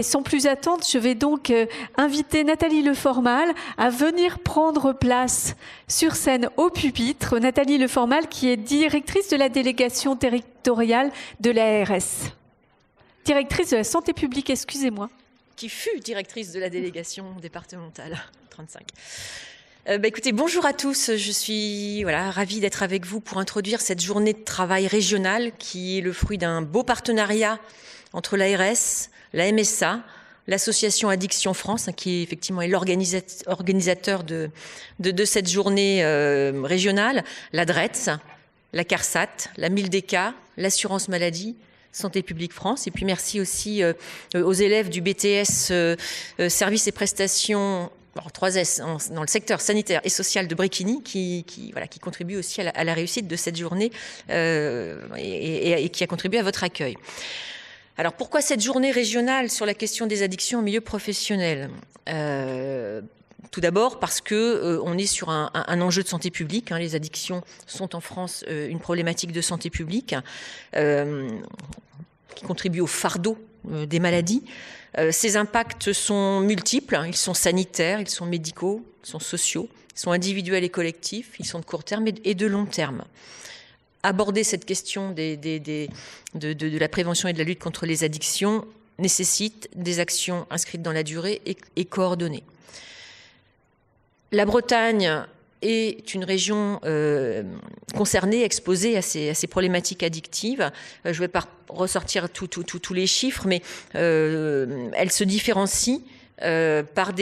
Sans plus attendre, je vais donc inviter Nathalie Leformal à venir prendre place sur scène au pupitre. Nathalie Leformal qui est directrice de la délégation territoriale de l'ARS. Directrice de la santé publique, excusez-moi. Qui fut directrice de la délégation départementale 35. Écoutez, bonjour à tous. Je suis ravie d'être avec vous pour introduire cette journée de travail régionale qui est le fruit d'un beau partenariat entre l'ARS, la MSA, l'association Addiction France, qui effectivement est l'organisateur de cette journée régionale, la DRETS, la CARSAT, la MILDECA, l'assurance maladie, Santé publique France. Et puis merci aussi aux élèves du BTS Services et prestations 3S dans le secteur sanitaire et social de Bréquigny qui contribue aussi à la réussite de cette journée et qui a contribué à votre accueil. Alors pourquoi cette journée régionale sur la question des addictions au milieu professionnel ? Tout d'abord parce que on est sur un enjeu de santé publique. Les addictions sont en France une problématique de santé publique qui contribue au fardeau des maladies. Ces impacts sont multiples, ils sont sanitaires, ils sont médicaux, ils sont sociaux, ils sont individuels et collectifs, ils sont de court terme et de long terme. Aborder cette question de la prévention et de la lutte contre les addictions nécessite des actions inscrites dans la durée et coordonnées. La Bretagne est une région concernée, exposée à ces problématiques addictives. Je ne vais pas ressortir tous les chiffres, mais elle se différencie par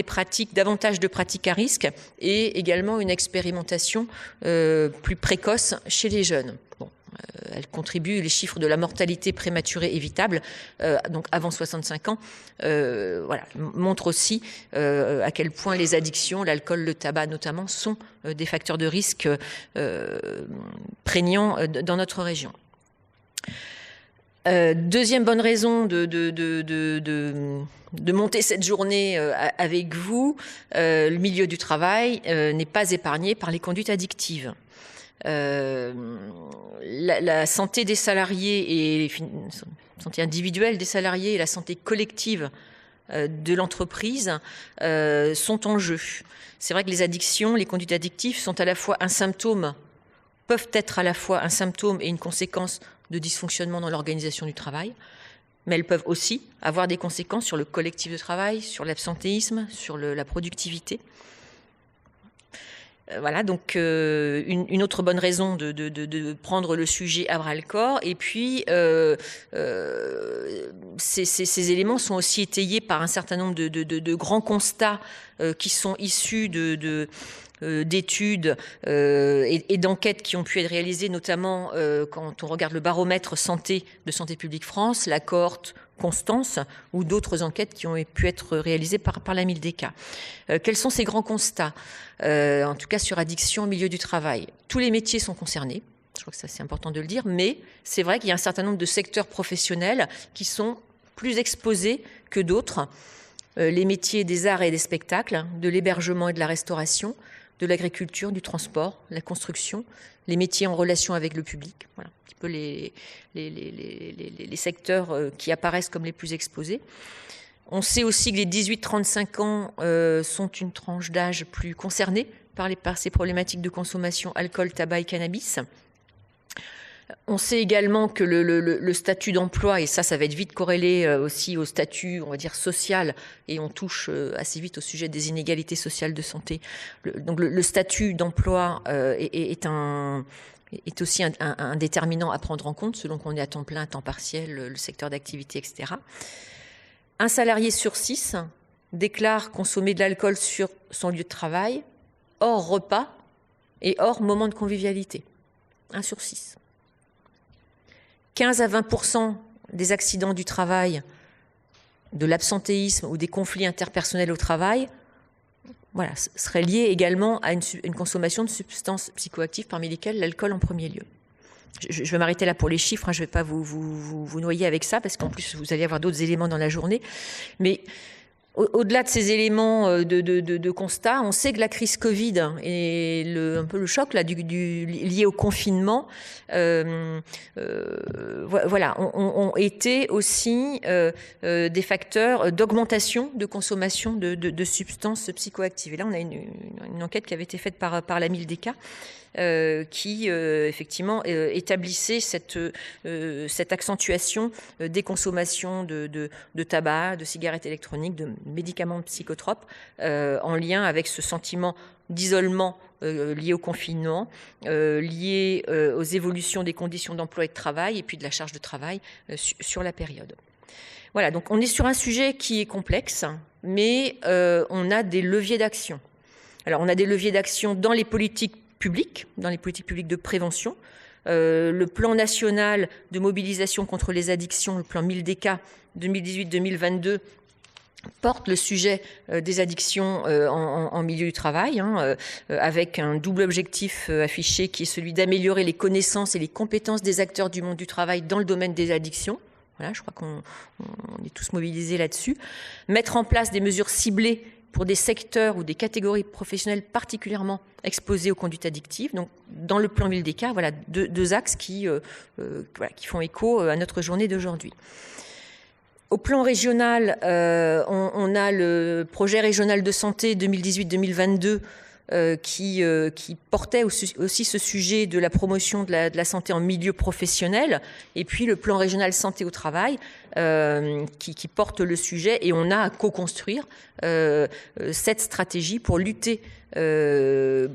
davantage de pratiques à risque et également une expérimentation plus précoce chez les jeunes. Elle contribue, les chiffres de la mortalité prématurée évitable, donc avant 65 ans, montrent aussi à quel point les addictions, l'alcool, le tabac notamment, sont des facteurs de risque prégnants dans notre région. Deuxième bonne raison de monter cette journée avec vous, le milieu du travail n'est pas épargné par les conduites addictives. La santé des salariés et la santé individuelle des salariés et la santé collective de l'entreprise sont en jeu. C'est vrai que les addictions, les conduites addictives sont peuvent être à la fois un symptôme et une conséquence de dysfonctionnement dans l'organisation du travail, mais elles peuvent aussi avoir des conséquences sur le collectif de travail, sur l'absentéisme, sur la productivité. Voilà, donc une autre bonne raison de prendre le sujet à bras-le-corps. Et puis, ces éléments sont aussi étayés par un certain nombre de grands constats qui sont issus d'études et d'enquêtes qui ont pu être réalisées, notamment quand on regarde le baromètre santé de Santé publique France, la cohorte Constance ou d'autres enquêtes qui ont pu être réalisées par la MILDECA. Quels sont ces grands constats, en tout cas sur addiction au milieu du travail ? Tous les métiers sont concernés, je crois que ça c'est important de le dire, mais c'est vrai qu'il y a un certain nombre de secteurs professionnels qui sont plus exposés que d'autres. Les métiers des arts et des spectacles, de l'hébergement et de la restauration, de l'agriculture, du transport, la construction, les métiers en relation avec le public. Voilà un petit peu les secteurs qui apparaissent comme les plus exposés. On sait aussi que les 18-35 ans sont une tranche d'âge plus concernée par ces problématiques de consommation alcool, tabac et cannabis. On sait également que le statut d'emploi, et ça va être vite corrélé aussi au statut, on va dire, social, et on touche assez vite au sujet des inégalités sociales de santé. Donc le statut d'emploi est aussi un déterminant à prendre en compte, selon qu'on est à temps plein, à temps partiel, le secteur d'activité, etc. Un salarié sur 6 déclare consommer de l'alcool sur son lieu de travail, hors repas et hors moment de convivialité. 1 sur 6. 15 à 20% des accidents du travail, de l'absentéisme ou des conflits interpersonnels au travail, seraient liés également à une consommation de substances psychoactives, parmi lesquelles l'alcool en premier lieu. Je vais m'arrêter là pour les chiffres, je ne vais pas vous noyer avec ça, parce qu'en plus vous allez avoir d'autres éléments dans la journée. Mais au-delà de ces éléments de constat, on sait que la crise Covid et un peu le choc là, lié au confinement, voilà, ont été aussi des facteurs d'augmentation de consommation de substances psychoactives. Et là, on a une enquête qui avait été faite par la MILDECA, qui effectivement établissait cette accentuation des consommations de tabac, de cigarettes électroniques, de médicaments psychotropes, en lien avec ce sentiment d'isolement lié au confinement, lié aux évolutions des conditions d'emploi et de travail, et puis de la charge de travail sur la période. Voilà, donc on est sur un sujet qui est complexe, mais on a des leviers d'action. Alors on a des leviers d'action dans les politiques publiques, de prévention. Le plan national de mobilisation contre les addictions, le plan MILDECA 2018-2022, porte le sujet des addictions en milieu du travail, avec un double objectif affiché qui est celui d'améliorer les connaissances et les compétences des acteurs du monde du travail dans le domaine des addictions. Voilà, je crois qu'on est tous mobilisés là-dessus. Mettre en place des mesures ciblées pour des secteurs ou des catégories professionnelles particulièrement exposées aux conduites addictives. Donc, dans le plan MILDECA, voilà deux axes qui font écho à notre journée d'aujourd'hui. Au plan régional, on a le projet régional de santé 2018-2022 qui portait aussi ce sujet de la promotion de la santé en milieu professionnel, et puis le plan régional santé au travail qui porte le sujet, et on a à co-construire cette stratégie pour lutter, on peut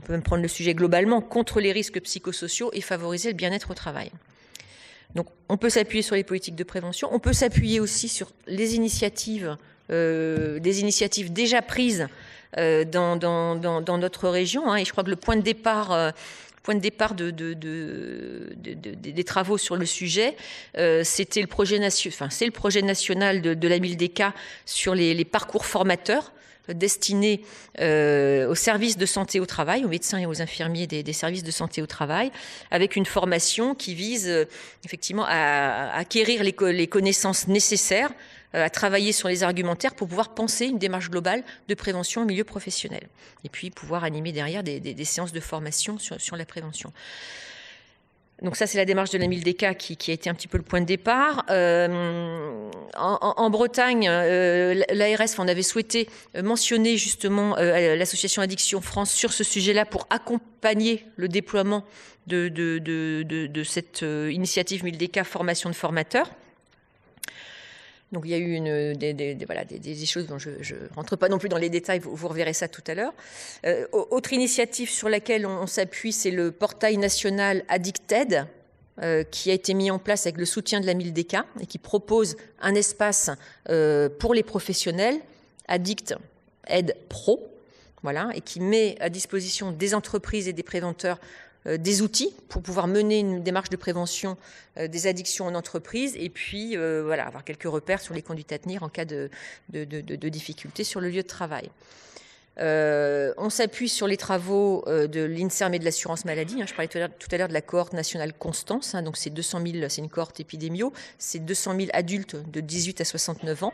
même prendre le sujet globalement, contre les risques psychosociaux et favoriser le bien-être au travail. Donc on peut s'appuyer sur les politiques de prévention, on peut s'appuyer aussi sur les initiatives, des initiatives déjà prises dans notre région, et je crois que le point de départ des travaux sur le sujet, c'était le projet national de la MILDECA sur les parcours formateurs destinés aux services de santé au travail, aux médecins et aux infirmiers des services de santé au travail, avec une formation qui vise effectivement à acquérir les connaissances nécessaires, à travailler sur les argumentaires pour pouvoir penser une démarche globale de prévention au milieu professionnel. Et puis pouvoir animer derrière des séances de formation sur la prévention. Donc ça, c'est la démarche de la MILDECA qui a été un petit peu le point de départ. En Bretagne, l'ARS, on avait souhaité mentionner justement l'association Addiction France sur ce sujet-là pour accompagner le déploiement de cette initiative MILDECA formation de formateurs. Donc il y a eu des choses dont je ne rentre pas non plus dans les détails, vous reverrez ça tout à l'heure. Autre initiative sur laquelle on s'appuie, c'est le portail national Addicted, qui a été mis en place avec le soutien de la MILDECA et qui propose un espace pour les professionnels, Addict Aide Pro, voilà, et qui met à disposition des entreprises et des préventeurs des outils pour pouvoir mener une démarche de prévention des addictions en entreprise, et puis avoir quelques repères sur les conduites à tenir en cas de difficultés sur le lieu de travail. On s'appuie sur les travaux de l'INSERM et de l'assurance maladie. Je parlais tout à l'heure de la cohorte nationale Constance. Donc c'est 200 000, c'est une cohorte épidémio. C'est 200 000 adultes de 18 à 69 ans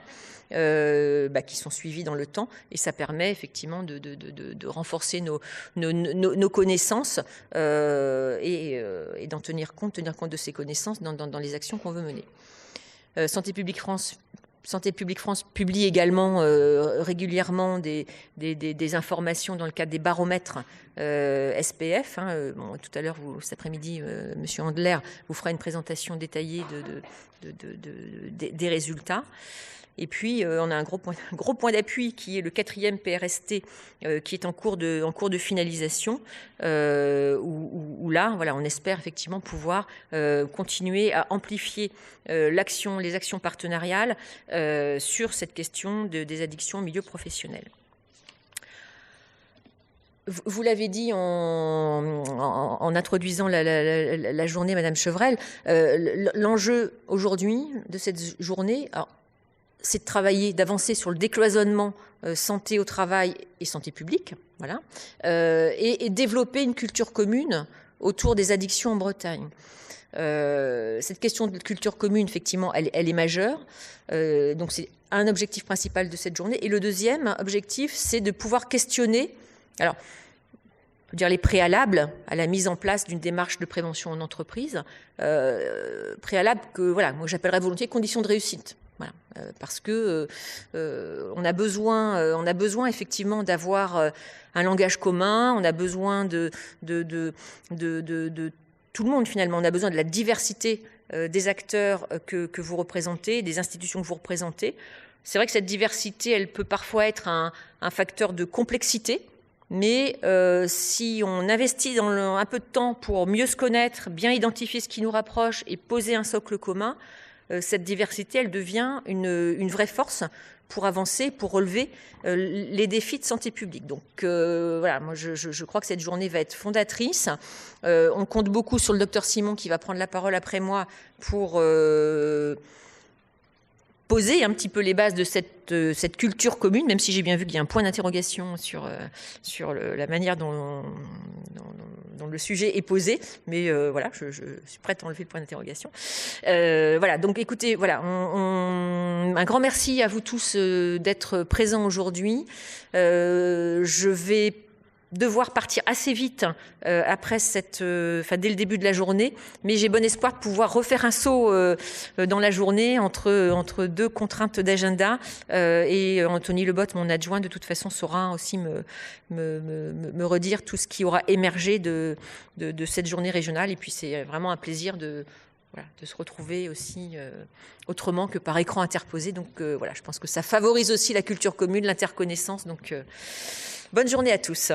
qui sont suivis dans le temps. Et ça permet effectivement de renforcer nos connaissances et d'en tenir compte de ces connaissances dans les actions qu'on veut mener. Santé publique France publie également régulièrement des informations dans le cadre des baromètres SPF. Tout à l'heure, cet après-midi, Monsieur Andler vous fera une présentation détaillée des résultats. Et puis, on a un gros point d'appui qui est le 4e PRST qui est en cours de finalisation, où là, on espère effectivement pouvoir continuer à amplifier les actions partenariales sur cette question des addictions au milieu professionnel. Vous l'avez dit en introduisant la journée, Madame Chevrel, l'enjeu aujourd'hui de cette journée, c'est de travailler, d'avancer sur le décloisonnement santé au travail et santé publique, voilà, et développer une culture commune autour des addictions en Bretagne. Cette question de culture commune, effectivement, elle est majeure. Donc c'est un objectif principal de cette journée. Et le deuxième objectif, c'est de pouvoir questionner, alors, on peut dire les préalables à la mise en place d'une démarche de prévention en entreprise, préalables que, voilà, moi j'appellerais volontiers conditions de réussite. Voilà, parce que on a besoin effectivement d'avoir un langage commun, on a besoin de tout le monde finalement, on a besoin de la diversité des acteurs que vous représentez, des institutions que vous représentez. C'est vrai que cette diversité, elle peut parfois être un facteur de complexité, mais si on investit dans un peu de temps pour mieux se connaître, bien identifier ce qui nous rapproche et poser un socle commun, cette diversité, elle devient une vraie force pour avancer, pour relever les défis de santé publique. Donc voilà, moi je crois que cette journée va être fondatrice. On compte beaucoup sur le docteur Simon qui va prendre la parole après moi pour poser un petit peu les bases de cette culture commune, même si j'ai bien vu qu'il y a un point d'interrogation sur la manière dont le sujet est posé. Mais voilà, je suis prête à enlever le point d'interrogation. Voilà, donc écoutez, voilà, un grand merci à vous tous d'être présents aujourd'hui. Je vais devoir partir assez vite après dès le début de la journée, mais j'ai bon espoir de pouvoir refaire un saut dans la journée entre deux contraintes d'agenda et Anthony Lebotte, mon adjoint, de toute façon saura aussi me redire tout ce qui aura émergé de cette journée régionale. Et puis c'est vraiment un plaisir de se retrouver aussi autrement que par écran interposé. Donc voilà, je pense que ça favorise aussi la culture commune, l'interconnaissance. Donc bonne journée à tous.